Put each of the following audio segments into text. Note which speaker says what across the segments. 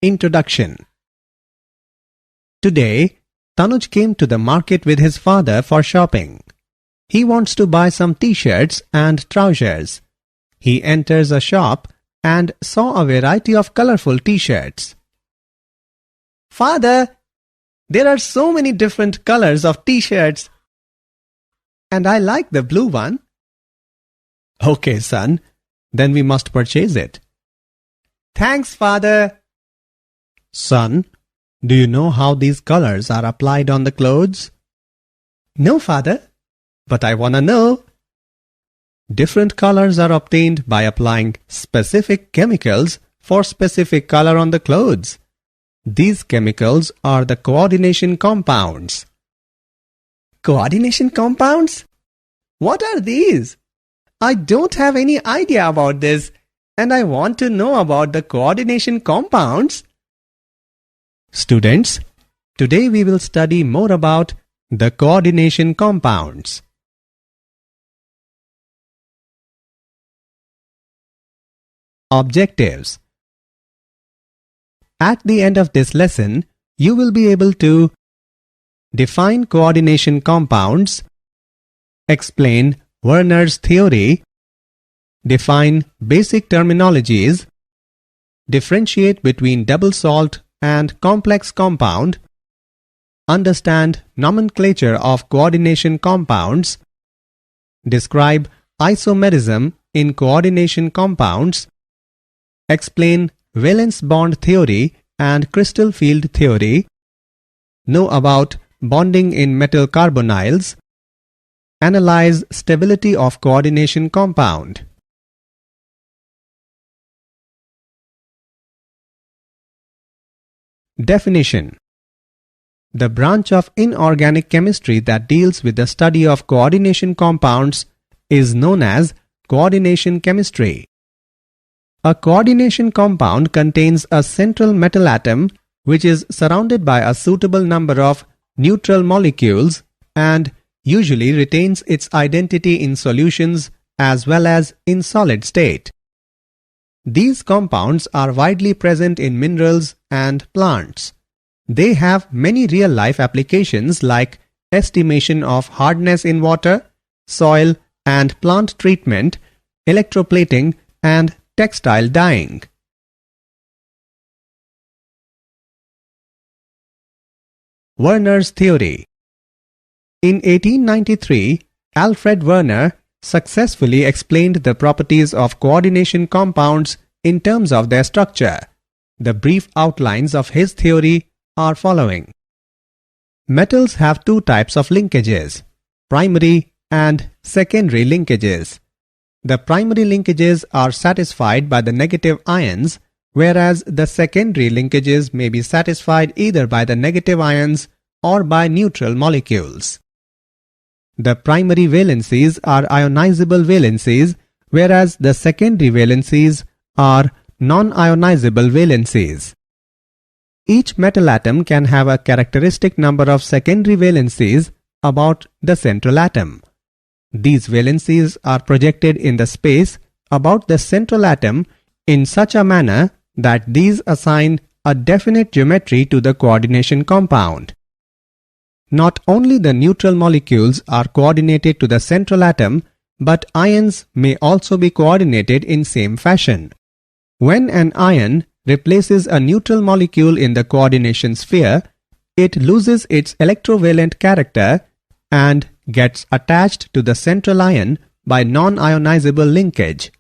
Speaker 1: Introduction. Today, Tanuj came to the market with his father for shopping. He wants to buy some t-shirts and trousers. He enters a shop and saw a variety of colorful t-shirts. Father, there are so many different colors of t-shirts. And I like the blue one. Okay, son, then we must purchase it. Thanks, father. Son, do you know how these colors are applied on the clothes? No, father, but I wanna know. Different colors are obtained by applying specific chemicals for specific color on the clothes. These chemicals are the coordination compounds. Coordination compounds? What are these? I don't have any idea about this, and I want to know about the coordination compounds. Students, today we will study more about the coordination compounds. Objectives. At the end of this lesson, you will be able to define coordination compounds, explain Werner's theory, define basic terminologies, differentiate between double salt and complex compound, understand nomenclature of coordination compounds, describe isomerism in coordination compounds, explain valence bond theory and crystal field theory, know about bonding in metal carbonyls, analyze stability of coordination compound. Definition. The branch of inorganic chemistry that deals with the study of coordination compounds is known as coordination chemistry. A coordination compound contains a central metal atom which is surrounded by a suitable number of neutral molecules and usually retains its identity in solutions as well as in solid state. These compounds are widely present in minerals and plants. They have many real-life applications like estimation of hardness in water, soil and plant treatment, electroplating and textile dyeing. Werner's theory. In 1893, Alfred Werner successfully explained the properties of coordination compounds in terms of their structure. The brief outlines of his theory are following. Metals have two types of linkages, primary and secondary linkages. The primary linkages are satisfied by the negative ions, whereas the secondary linkages may be satisfied either by the negative ions or by neutral molecules. The primary valencies are ionizable valencies, whereas the secondary valencies are non-ionizable valencies. Each metal atom can have a characteristic number of secondary valencies about the central atom. These valencies are projected in the space about the central atom in such a manner that these assign a definite geometry to the coordination compound. Not only the neutral molecules are coordinated to the central atom, but ions may also be coordinated in same fashion. When an ion replaces a neutral molecule in the coordination sphere, it loses its electrovalent character and gets attached to the central ion by non-ionizable linkage.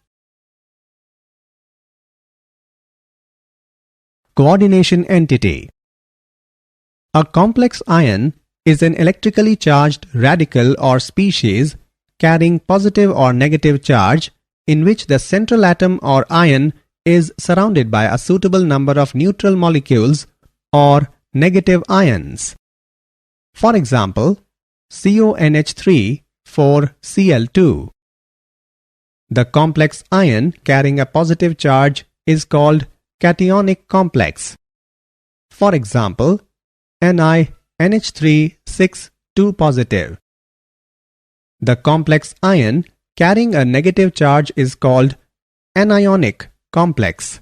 Speaker 1: Coordination entity. A complex ion is an electrically charged radical or species carrying positive or negative charge in which the central atom or ion is surrounded by a suitable number of neutral molecules or negative ions. For example, CONH3 for Cl2. The complex ion carrying a positive charge is called cationic complex. For example, NiNH3 6 2 positive. The complex ion carrying a negative charge is called anionic complex.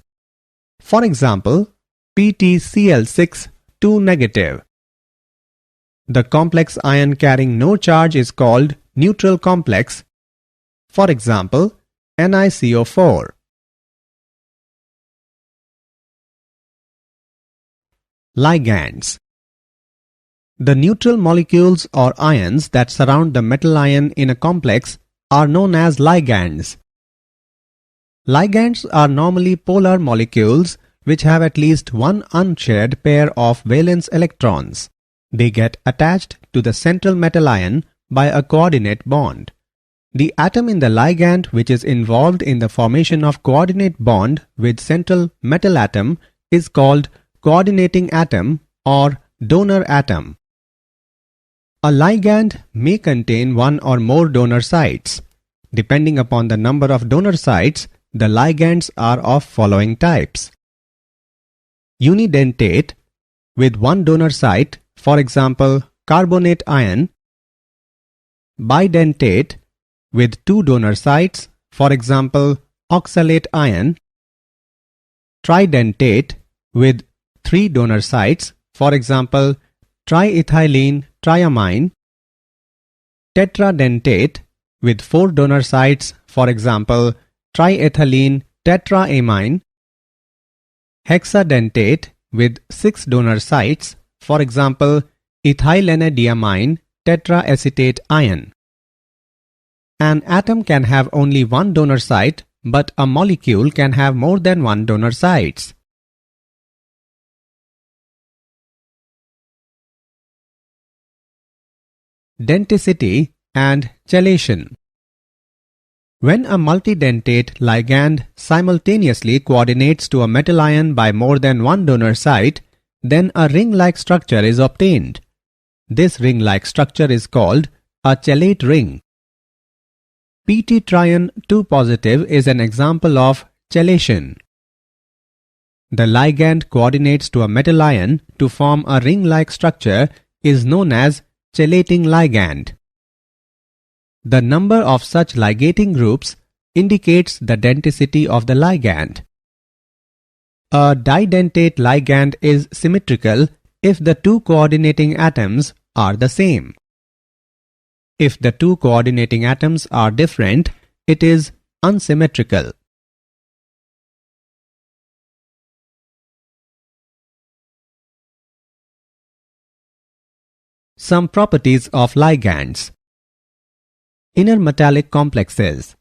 Speaker 1: For example, PtCl6 2 negative. The complex ion carrying no charge is called neutral complex. For example, NiCO4. Ligands. The neutral molecules or ions that surround the metal ion in a complex are known as ligands. Ligands are normally polar molecules which have at least one unshared pair of valence electrons. They get attached to the central metal ion by a coordinate bond. The atom in the ligand which is involved in the formation of coordinate bond with central metal atom is called coordinating atom or donor atom. A ligand may contain one or more donor sites. Depending upon the number of donor sites, the ligands are of following types. Unidentate with one donor site, for example, carbonate ion. Bidentate with two donor sites, for example, oxalate ion. Tridentate with three donor sites, for example, triethylene triamine. Tetradentate with four donor sites, for example, triethylene tetraamine. Hexadentate with six donor sites, for example, ethylenediamine tetraacetate ion. An atom can have only one donor site, but a molecule can have more than one donor sites. Denticity and Chelation. When a multidentate ligand simultaneously coordinates to a metal ion by more than one donor site, then a ring-like structure is obtained. This ring-like structure is called a chelate ring. Pt-trion 2 positive is an example of chelation. The ligand coordinates to a metal ion to form a ring-like structure is known as chelating ligand. The number of such ligating groups indicates the denticity of the ligand. A didentate ligand is symmetrical if the two coordinating atoms are the same. If the two coordinating atoms are different, it is unsymmetrical. Some properties of ligands. Inner metallic complexes.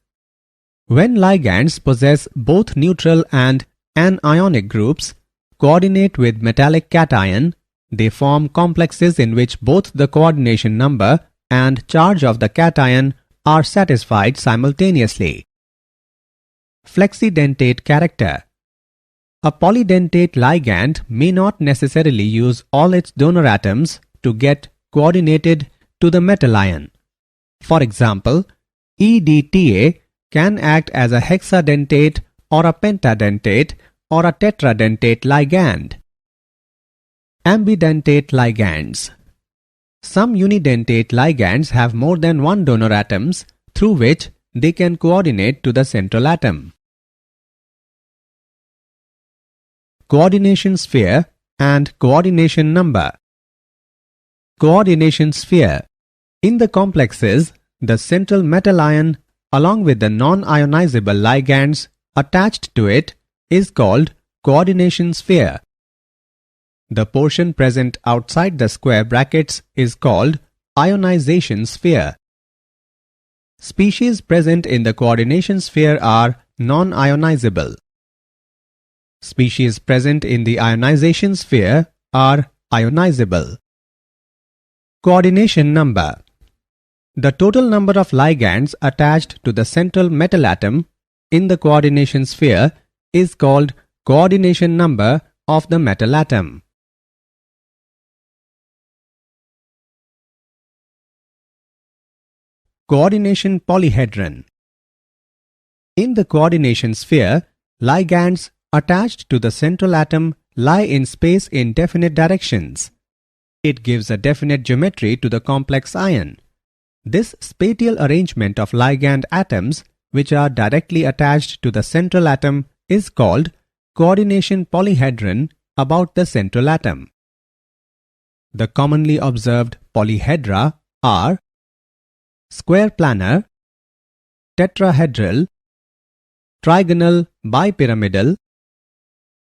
Speaker 1: When ligands possess both neutral and anionic groups, coordinate with metallic cation, they form complexes in which both the coordination number and charge of the cation are satisfied simultaneously. Flexidentate character. A polydentate ligand may not necessarily use all its donor atoms to get coordinated to the metal ion. For example, EDTA can act as a hexadentate or a pentadentate or a tetradentate ligand. Ambidentate ligands. Some unidentate ligands have more than one donor atoms through which they can coordinate to the central atom. Coordination sphere and coordination number. Coordination sphere. In the complexes, the central metal ion along with the non-ionizable ligands attached to it is called coordination sphere. The portion present outside the square brackets is called ionization sphere. Species present in the coordination sphere are non-ionizable. Species present in the ionization sphere are ionizable. Coordination number. The total number of ligands attached to the central metal atom in the coordination sphere is called coordination number of the metal atom. Coordination polyhedron. In the coordination sphere, ligands attached to the central atom lie in space in definite directions. It gives a definite geometry to the complex ion. This spatial arrangement of ligand atoms which are directly attached to the central atom is called coordination polyhedron about the central atom. The commonly observed polyhedra are square planar, tetrahedral, trigonal bipyramidal,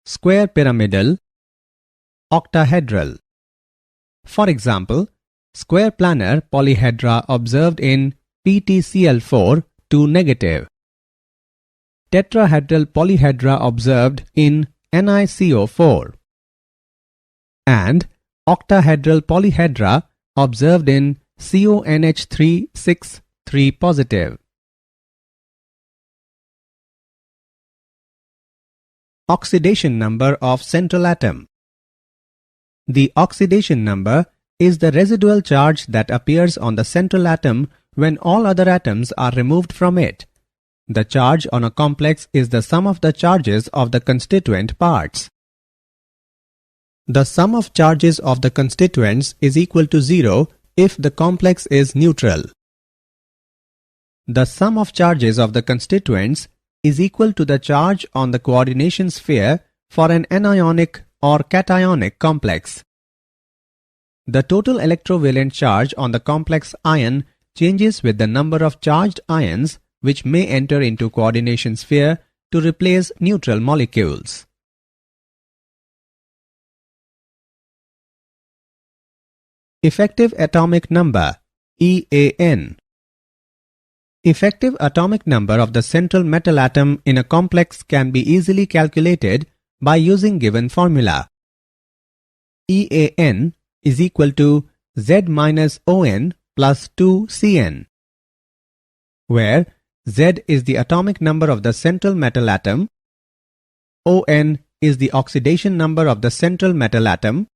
Speaker 1: square pyramidal, octahedral. For example, square planar polyhedra observed in PtCl4 2 negative, tetrahedral polyhedra observed in NiCO4, and octahedral polyhedra observed in CONH3 6 3 positive. Oxidation number of central atom. The oxidation number is the residual charge that appears on the central atom when all other atoms are removed from it. The charge on a complex is the sum of the charges of the constituent parts. The sum of charges of the constituents is equal to 0 if the complex is neutral. The sum of charges of the constituents is equal to the charge on the coordination sphere for an anionic or cationic complex. The total electrovalent charge on the complex ion changes with the number of charged ions which may enter into coordination sphere to replace neutral molecules. Effective atomic number EAN. Effective atomic number of the central metal atom in a complex can be easily calculated by using given formula. EAN is equal to Z minus ON plus 2CN, where Z is the atomic number of the central metal atom, ON is the oxidation number of the central metal atom,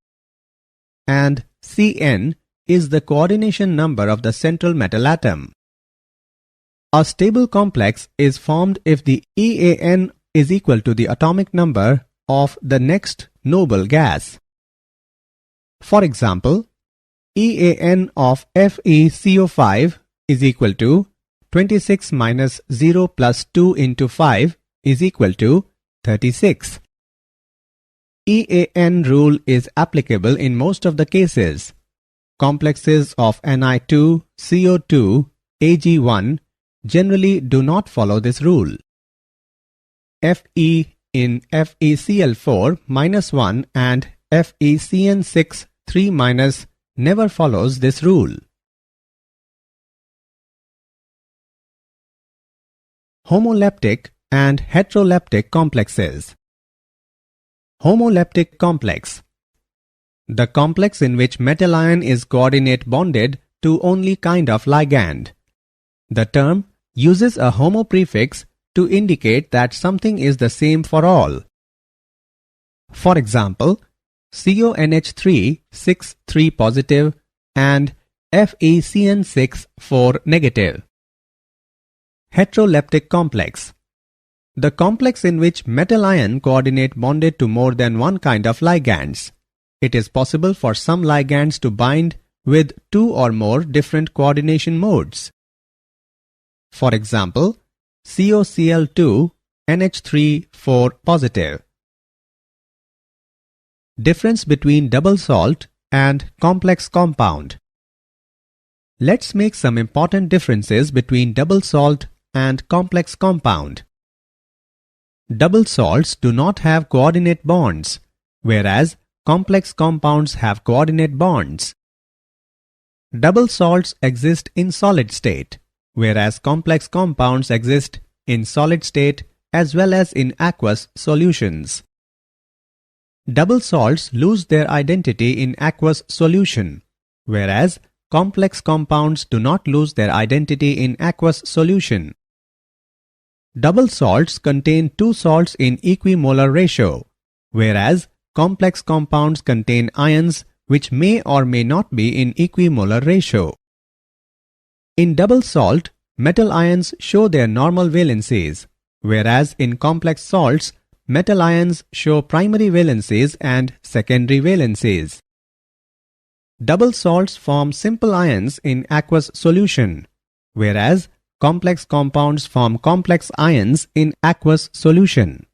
Speaker 1: and Cn is the coordination number of the central metal atom. A stable complex is formed if the EAN is equal to the atomic number of the next noble gas. For example, EAN of FeCO5 is equal to 26 minus 0 plus 2 into 5 is equal to 36. EAN rule is applicable in most of the cases. Complexes of Ni2, CO2, Ag1 generally do not follow this rule. Fe in FeCl4 minus 1 and FeCN6 3 minus never follows this rule. Homoleptic and heteroleptic complexes. Homoleptic complex. The complex in which metal ion is coordinate bonded to only kind of ligand. The term uses a homo prefix to indicate that something is the same for all. For example, CONH3 6 3 positive and FeCN6 4 negative. Heteroleptic complex. The complex in which metal ion coordinate bonded to more than one kind of ligands. It is possible for some ligands to bind with two or more different coordination modes. For example, COCl2 NH3 4 positive. Difference between double salt and complex compound. Let's make some important differences between double salt and complex compound. Double salts do not have coordinate bonds, whereas complex compounds have coordinate bonds. Double salts exist in solid state, whereas complex compounds exist in solid state as well as in aqueous solutions. Double salts lose their identity in aqueous solution, whereas complex compounds do not lose their identity in aqueous solution. Double salts contain two salts in equimolar ratio, whereas complex compounds contain ions which may or may not be in equimolar ratio. In double salt, metal ions show their normal valencies, whereas in complex salts, metal ions show primary valencies and secondary valencies. Double salts form simple ions in aqueous solution, whereas complex compounds form complex ions in aqueous solution.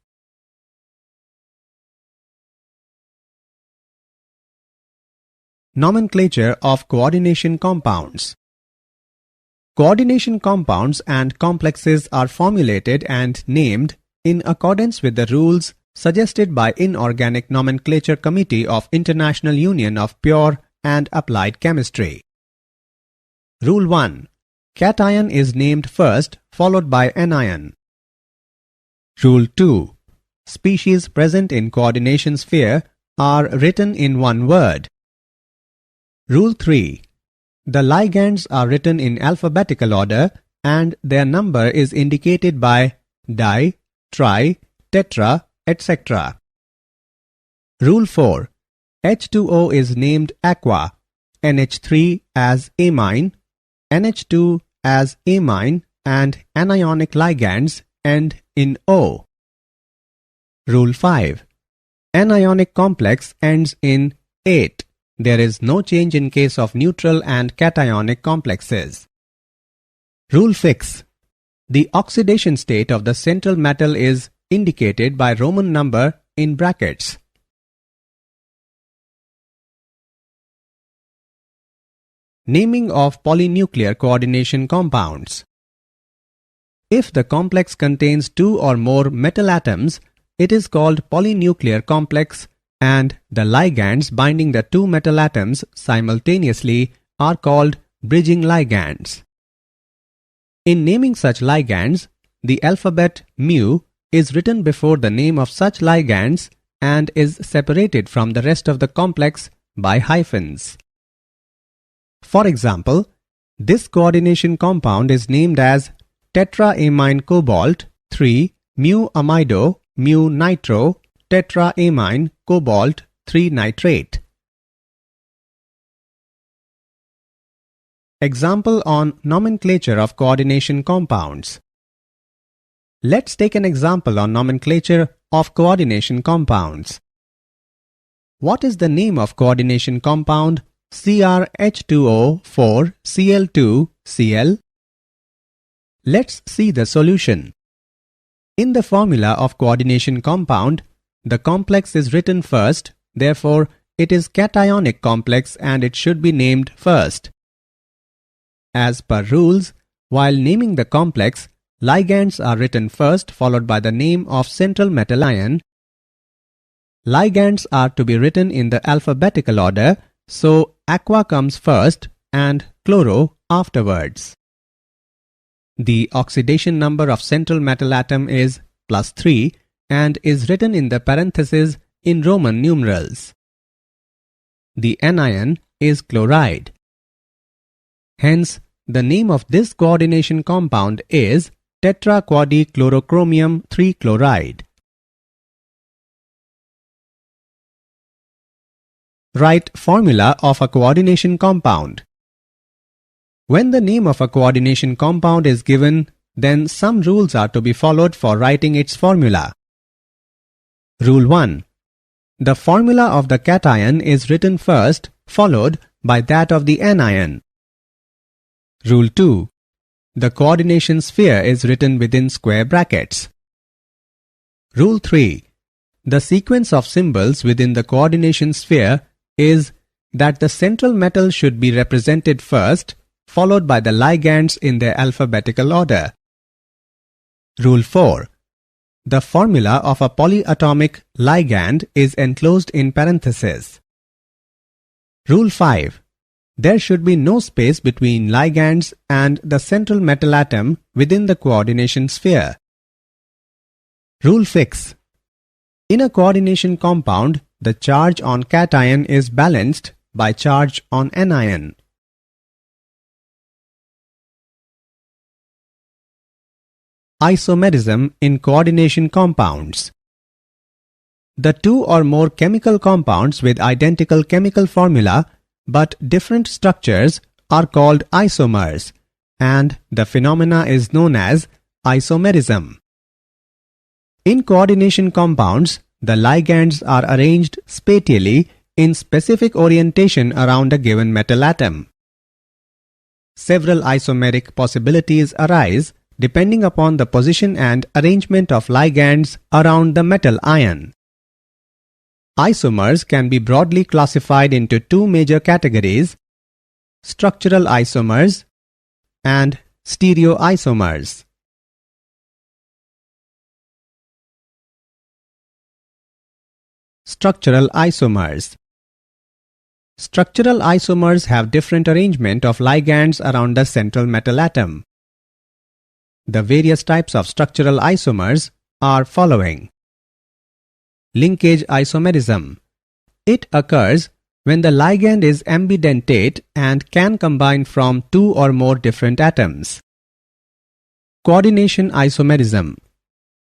Speaker 1: Nomenclature of coordination compounds. Coordination compounds and complexes are formulated and named in accordance with the rules suggested by Inorganic Nomenclature Committee of International Union of Pure and Applied Chemistry. Rule 1. Cation is named first, followed by anion. Rule 2. Species present in coordination sphere are written in one word. Rule 3. The ligands are written in alphabetical order and their number is indicated by di, tri, tetra, etc. Rule 4. H2O is named aqua, NH3 as amine, NH2 as amine, and anionic ligands end in O. Rule 5. Anionic complex ends in ate. There is no change in case of neutral and cationic complexes. Rule 6. The oxidation state of the central metal is indicated by Roman number in brackets. Naming of polynuclear coordination compounds. If the complex contains two or more metal atoms, it is called polynuclear complex, and the ligands binding the two metal atoms simultaneously are called bridging ligands. In naming such ligands, the alphabet mu is written before the name of such ligands and is separated from the rest of the complex by hyphens. For example, this coordination compound is named as tetraamine cobalt 3 mu amido mu nitro tetraamine cobalt 3 nitrate. Example on nomenclature of coordination compounds. Let's take an example on nomenclature of coordination compounds. What is the name of coordination compound CrH2O4Cl2Cl? Let's see the solution. In the formula of coordination compound, the complex is written first, therefore it is cationic complex and it should be named first. As per rules, while naming the complex, ligands are written first followed by the name of central metal ion. Ligands are to be written in the alphabetical order, so aqua comes first and chloro afterwards. The oxidation number of central metal atom is +3 and is written in the parentheses in Roman numerals. The anion is chloride. Hence, the name of this coordination compound is tetraquadichlorochromium 3 chloride. Write formula of a coordination compound. When the name of a coordination compound is given, then some rules are to be followed for writing its formula. Rule 1. The formula of the cation is written first, followed by that of the anion. Rule 2. The coordination sphere is written within square brackets. Rule 3. The sequence of symbols within the coordination sphere is that the central metal should be represented first, followed by the ligands in their alphabetical order. Rule 4. The formula of a polyatomic ligand is enclosed in parentheses. Rule 5. There should be no space between ligands and the central metal atom within the coordination sphere. Rule 6. In a coordination compound, the charge on cation is balanced by charge on anion. Isomerism in coordination compounds. The two or more chemical compounds with identical chemical formula but different structures are called isomers, and the phenomena is known as isomerism. In coordination compounds, the ligands are arranged spatially in specific orientation around a given metal atom. Several isomeric possibilities arise depending upon the position and arrangement of ligands around the metal ion. Isomers can be broadly classified into two major categories: structural isomers and stereoisomers. Structural isomers. Structural isomers have different arrangement of ligands around the central metal atom. The various types of structural isomers are following. Linkage isomerism. It occurs when the ligand is ambidentate and can combine from two or more different atoms. Coordination isomerism.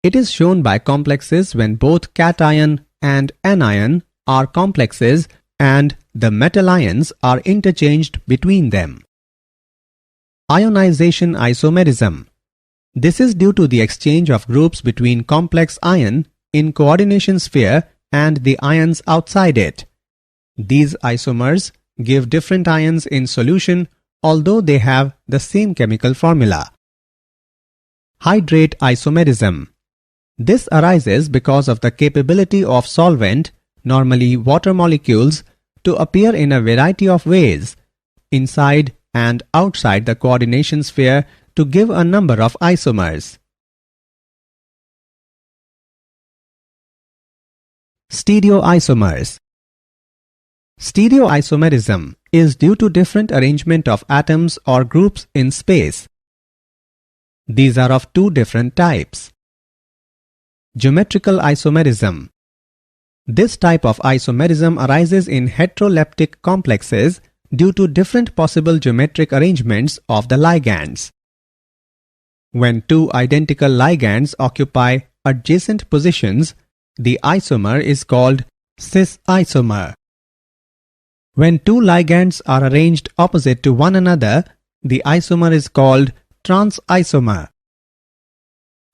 Speaker 1: It is shown by complexes when both cation and anion are complexes and the metal ions are interchanged between them. Ionization isomerism. This is due to the exchange of groups between complex ion in coordination sphere and the ions outside it. These isomers give different ions in solution although they have the same chemical formula. Hydrate isomerism. This arises because of the capability of solvent, normally water molecules, to appear in a variety of ways, inside and outside the coordination sphere, to give a number of isomers. Stereoisomers. Stereoisomerism is due to different arrangement of atoms or groups in space. These are of two different types. Geometrical isomerism. This type of isomerism arises in heteroleptic complexes due to different possible geometric arrangements of the ligands. When two identical ligands occupy adjacent positions, the isomer is called cis-isomer. When two ligands are arranged opposite to one another, the isomer is called trans-isomer.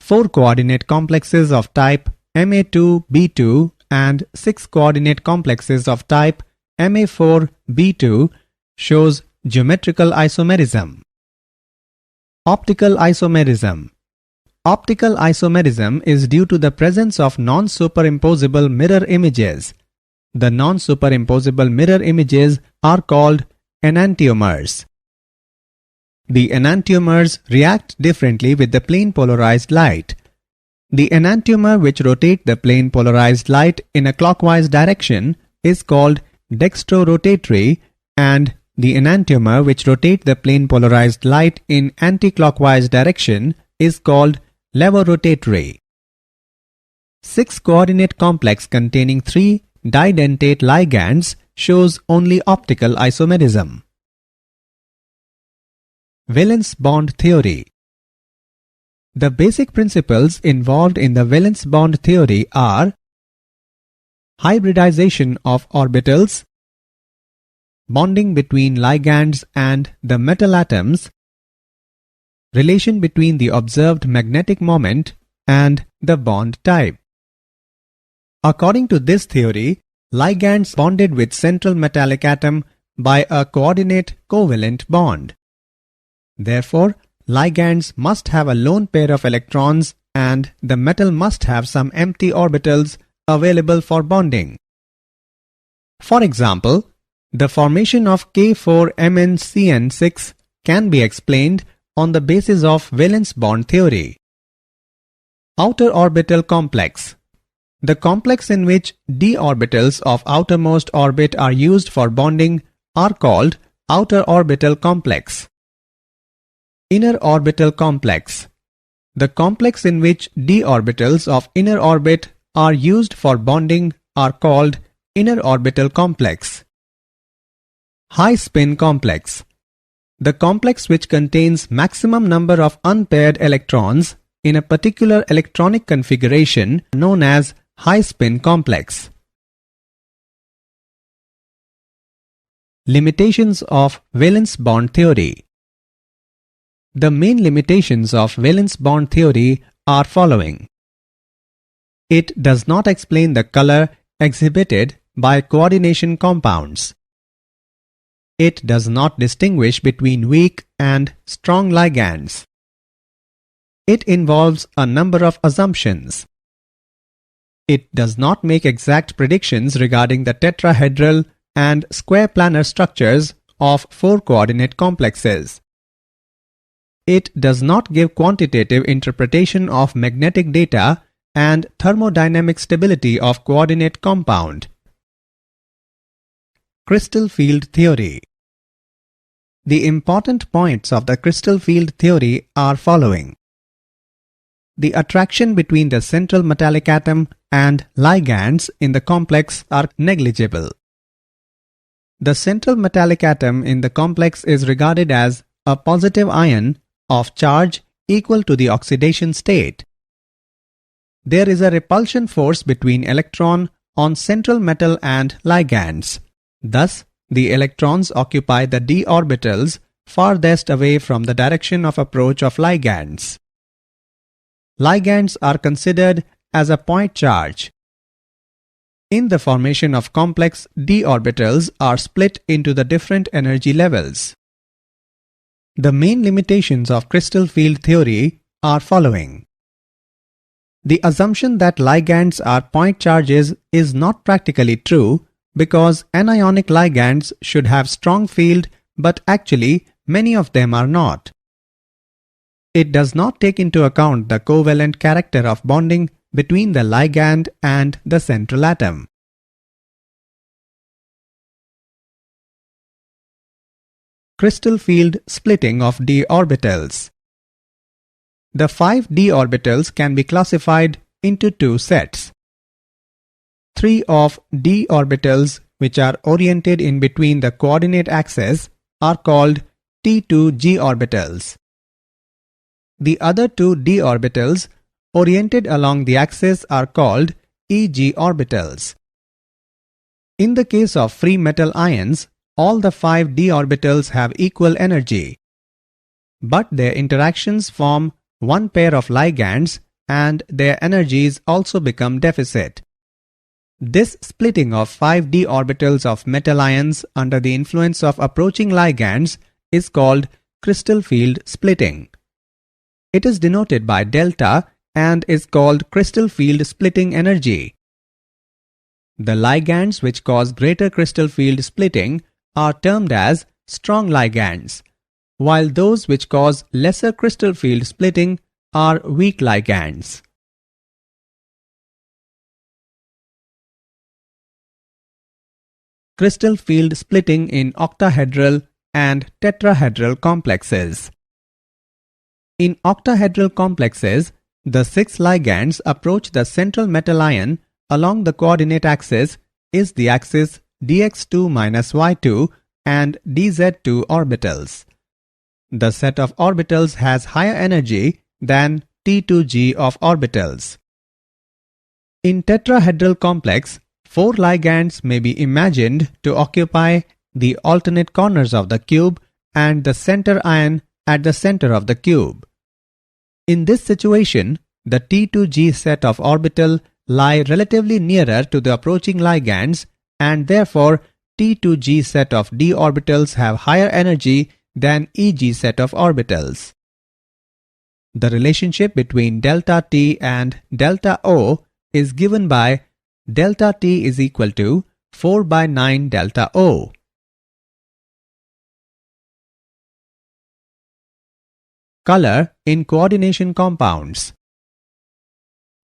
Speaker 1: Four coordinate complexes of type Ma2b2 and six coordinate complexes of type Ma4b2 shows geometrical isomerism. Optical isomerism. Optical isomerism is due to the presence of non-superimposable mirror images. The non-superimposable mirror images are called enantiomers. The enantiomers react differently with the plane polarized light. The enantiomer which rotates the plane polarized light in a clockwise direction is called dextrorotatory, and the enantiomer which rotates the plane polarized light in anti-clockwise direction is called levorotatory. Six coordinate complex containing three didentate ligands shows only optical isomerism. Valence bond theory. The basic principles involved in the valence bond theory are hybridization of orbitals, bonding between ligands and the metal atoms, relation between the observed magnetic moment and the bond type. According to this theory, ligands bonded with central metallic atom by a coordinate covalent bond. Therefore, ligands must have a lone pair of electrons and the metal must have some empty orbitals available for bonding. For example, the formation of K4MnCn6 can be explained on the basis of valence bond theory. Outer orbital complex. The complex in which d-orbitals of outermost orbit are used for bonding are called outer orbital complex. Inner orbital complex. The complex in which d-orbitals of inner orbit are used for bonding are called inner orbital complex. High spin complex. The complex which contains maximum number of unpaired electrons in a particular electronic configuration known as high spin complex. Limitations of valence bond theory. The main limitations of valence bond theory are following. It does not explain the color exhibited by coordination compounds. It does not distinguish between weak and strong ligands. It involves a number of assumptions. It does not make exact predictions regarding the tetrahedral and square planar structures of 4-coordinate complexes. It does not give quantitative interpretation of magnetic data and thermodynamic stability of coordinate compound. Crystal field theory. The important points of the crystal field theory are following. The attraction between the central metallic atom and ligands in the complex are negligible. The central metallic atom in the complex is regarded as a positive ion of charge equal to the oxidation state. There is a repulsion force between electron on central metal and ligands. Thus, the electrons occupy the d orbitals farthest away from the direction of approach of ligands. Ligands are considered as a point charge. In the formation of complex, d orbitals are split into the different energy levels. The main limitations of crystal field theory are following. The assumption that ligands are point charges is not practically true because anionic ligands should have strong field, but actually many of them are not. It does not take into account the covalent character of bonding between the ligand and the central atom. Crystal field splitting of d orbitals. The 5 d orbitals can be classified into 2 sets. 3 of d orbitals which are oriented in between the coordinate axes are called T2g orbitals. The other 2 d orbitals oriented along the axis are called Eg orbitals. In the case of free metal ions, all the 5 d orbitals have equal energy, but their interactions form one pair of ligands and their energies also become deficit. This splitting of 5 d orbitals of metal ions under the influence of approaching ligands is called crystal field splitting. It is denoted by delta and is called crystal field splitting energy. The ligands which cause greater crystal field splitting are termed as strong ligands, while those which cause lesser crystal field splitting are weak ligands. Crystal field splitting in octahedral and tetrahedral complexes. In octahedral complexes, the 6 ligands approach the central metal ion along the coordinate axis is the axis dx2-y2 and dz2 orbitals. The set of orbitals has higher energy than T2g of orbitals. In tetrahedral complex, 4 ligands may be imagined to occupy the alternate corners of the cube and the center ion at the center of the cube. In this situation, the T2g set of orbital lie relatively nearer to the approaching ligands and therefore T2g set of d orbitals have higher energy than Eg set of orbitals. The relationship between delta T and delta O is given by delta T is equal to 4/9 delta O. Color in coordination compounds.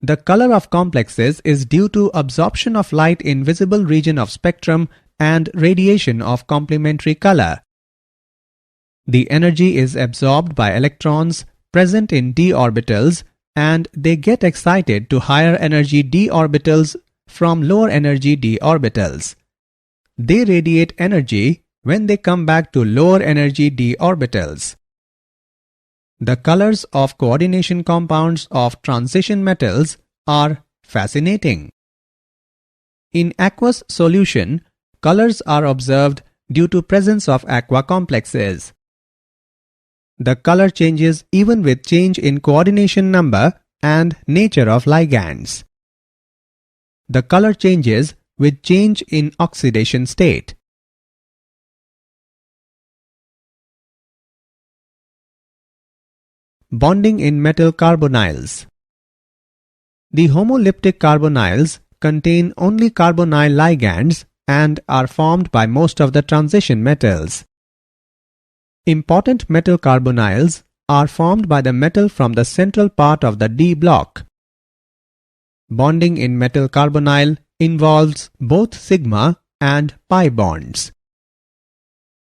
Speaker 1: The color of complexes is due to absorption of light in visible region of spectrum and radiation of complementary color. The energy is absorbed by electrons present in d orbitals and they get excited to higher energy d orbitals from lower energy d orbitals. They radiate energy when they come back to lower energy d orbitals. The colors of coordination compounds of transition metals are fascinating. In aqueous solution, colors are observed due to presence of aqua complexes. The color changes even with change in coordination number and nature of ligands. The color changes with change in oxidation state. Bonding in metal carbonyls. The homoleptic carbonyls contain only carbonyl ligands and are formed by most of the transition metals. Important metal carbonyls are formed by the metal from the central part of the D block. Bonding in metal carbonyl involves both sigma and pi bonds.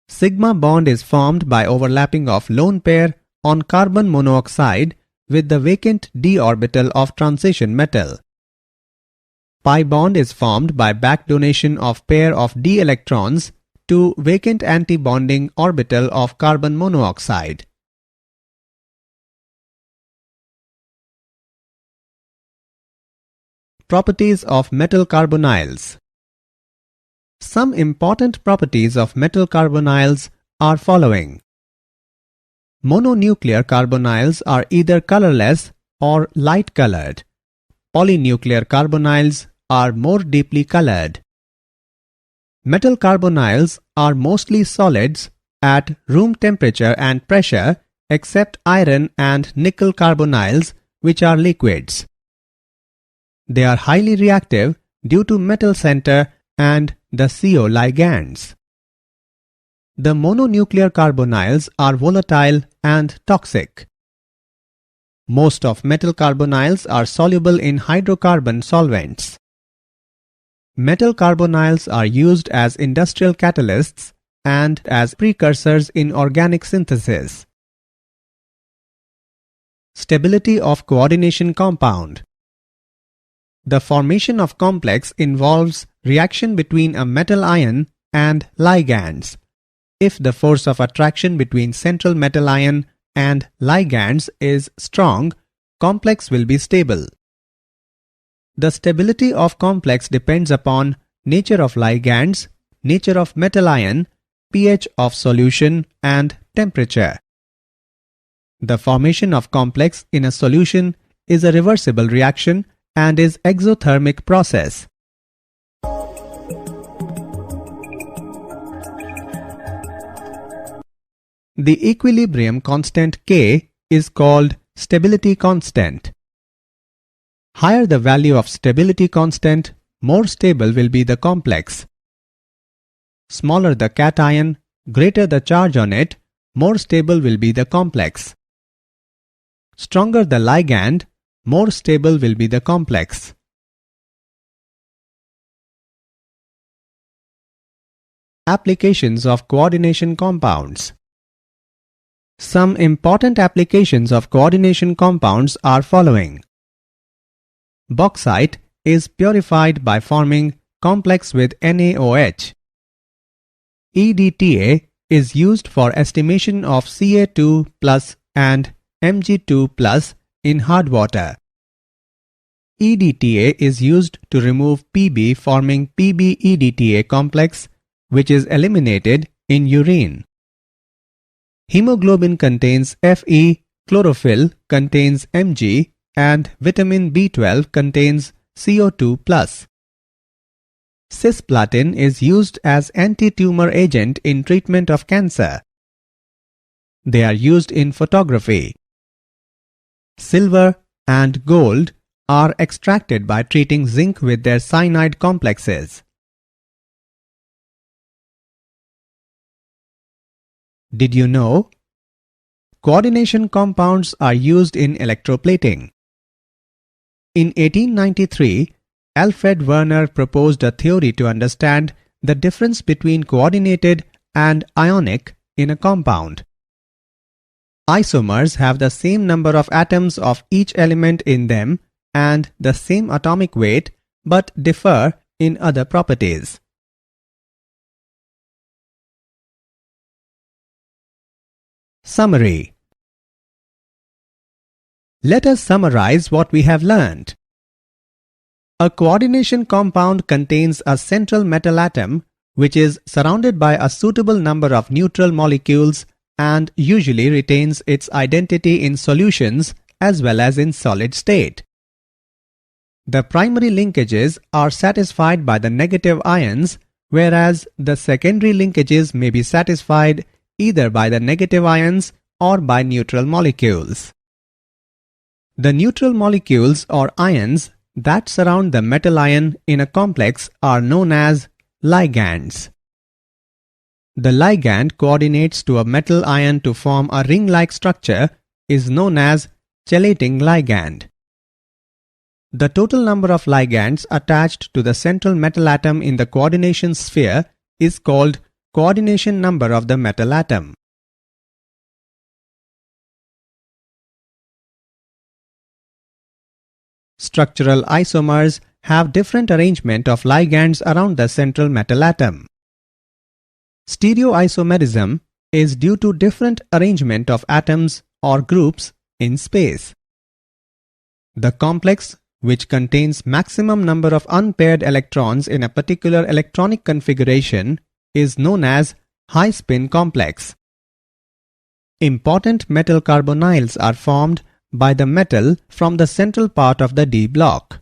Speaker 1: Sigma bond is formed by overlapping of lone pair on carbon monoxide with the vacant d orbital of transition metal. Pi bond is formed by back donation of pair of d electrons to vacant anti-bonding orbital of carbon monoxide. Properties of metal carbonyls. Some important properties of metal carbonyls are following. Mononuclear carbonyls are either colorless or light colored. Polynuclear carbonyls are more deeply colored. Metal carbonyls are mostly solids at room temperature and pressure except iron and nickel carbonyls, which are liquids. They are highly reactive due to metal center and the CO ligands. The mononuclear carbonyls are volatile and toxic. Most of metal carbonyls are soluble in hydrocarbon solvents. Metal carbonyls are used as industrial catalysts and as precursors in organic synthesis. Stability of coordination compound. The formation of complex involves reaction between a metal ion and ligands. If the force of attraction between central metal ion and ligands is strong, complex will be stable. The stability of complex depends upon nature of ligands, nature of metal ion, pH of solution and temperature. The formation of complex in a solution is a reversible reaction and is exothermic process. The equilibrium constant K is called stability constant. Higher the value of stability constant, more stable will be the complex. Smaller the cation, greater the charge on it, more stable will be the complex. Stronger the ligand, more stable will be the complex. Applications of coordination compounds. Some important applications of coordination compounds are following. Bauxite is purified by forming complex with NaOH. EDTA is used for estimation of Ca2 plus and Mg2 plus in hard water. EDTA is used to remove Pb forming Pb-EDTA complex, which is eliminated in urine. Hemoglobin contains Fe, chlorophyll contains Mg, and vitamin B12 contains CO2+. Cisplatin is used as anti-tumor agent in treatment of cancer. They are used in photography. Silver and gold are extracted by treating zinc with their cyanide complexes. Did you know? Coordination compounds are used in electroplating. In 1893, Alfred Werner proposed a theory to understand the difference between coordinated and ionic in a compound. Isomers have the same number of atoms of each element in them and the same atomic weight but differ in other properties. Summary. Let us summarize what we have learned. A coordination compound contains a central metal atom which is surrounded by a suitable number of neutral molecules and usually retains its identity in solutions as well as in solid state. The primary linkages are satisfied by the negative ions, whereas the secondary linkages may be satisfied either by the negative ions or by neutral molecules. The neutral molecules or ions that surround the metal ion in a complex are known as ligands. The ligand coordinates to a metal ion to form a ring-like structure is known as chelating ligand. The total number of ligands attached to the central metal atom in the coordination sphere is called coordination number of the metal atom. Structural isomers have different arrangement of ligands around the central metal atom. Stereoisomerism is due to different arrangement of atoms or groups in space. The complex, which contains maximum number of unpaired electrons in a particular electronic configuration, is known as high-spin complex. Important metal carbonyls are formed by the metal from the central part of the d block.